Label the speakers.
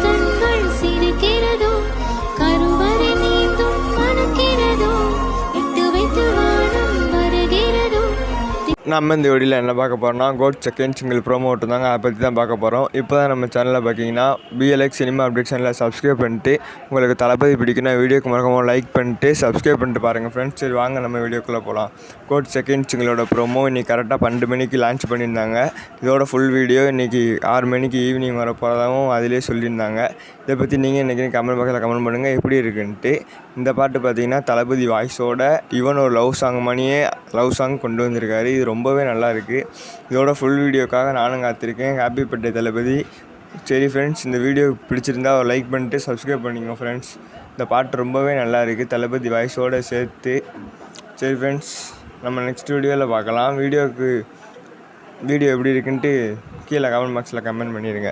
Speaker 1: கண்கள் சிரிக்கிறதோ கருவறை நீந்தும் மணக்கிறதோ எட்டு வைத்து வானம் வருகிறதோ.
Speaker 2: நம்ம இந்த வீடியோவில் என்ன பார்க்க போகிறோம்னா கோட் செகண்ட் சிங்கிள் ப்ரோமோ தாங்க, அதை பற்றி தான் பார்க்க போகிறோம். இப்போ தான் நம்ம சேனலில் பார்த்தீங்கன்னா பிஎல்எக்ஸ் சினிமா அப்டேட் சேனலில் சப்ஸ்கிரைப் பண்ணிட்டு உங்களுக்கு தளபதி பிடிக்குன்னா வீடியோக்கு மறக்காம லைக் பண்ணிட்டு சப்ஸ்கிரைப் பண்ணிட்டு பாருங்கள் ஃப்ரெண்ட்ஸ். சரி வாங்க நம்ம வீடியோக்குள்ளே போகலாம். கோட் செகண்ட் சிங்கிளோட ப்ரோமோ இன்றைக்கி கரெக்டாக 12 மணிக்கு லான்ச் பண்ணியிருந்தாங்க. இதோட ஃபுல் வீடியோ இன்றைக்கி 6 மணிக்கு ஈவினிங் வர போகிறதாகவும் அதிலே சொல்லியிருந்தாங்க. இதை பற்றி நீங்கள் இன்றைக்கி கமெண்ட் பாக்ஸில் கமெண்ட் பண்ணுங்கள் எப்படி இருக்குன்ட்டு. இந்த பாட்டு பார்த்தீங்கன்னா தளபதி வாய்ஸோட ஈவன் ஒரு லவ் சாங் கொண்டு வந்திருக்காரு. இது ரொம்பவே நல்லா இருக்குது. இதோட ஃபுல் வீடியோக்காக நானும் காத்திருக்கேன். ஹாப்பி பர்த்டே தளபதி. சரி ஃப்ரெண்ட்ஸ், இந்த வீடியோ பிடிச்சிருந்தா ஒரு லைக் பண்ணிட்டு சப்ஸ்கிரைப் பண்ணிக்கோங்க ஃப்ரெண்ட்ஸ். இந்த பாட்டு ரொம்பவே நல்லா இருக்குது தளபதி வாய்ஸோடு சேர்த்து. சரி ஃப்ரெண்ட்ஸ், நம்ம நெக்ஸ்ட் வீடியோவில் பார்க்கலாம். வீடியோ எப்படி இருக்குன்ட்டு கீழே கமெண்ட் பாக்ஸில் கமெண்ட் பண்ணிடுங்க.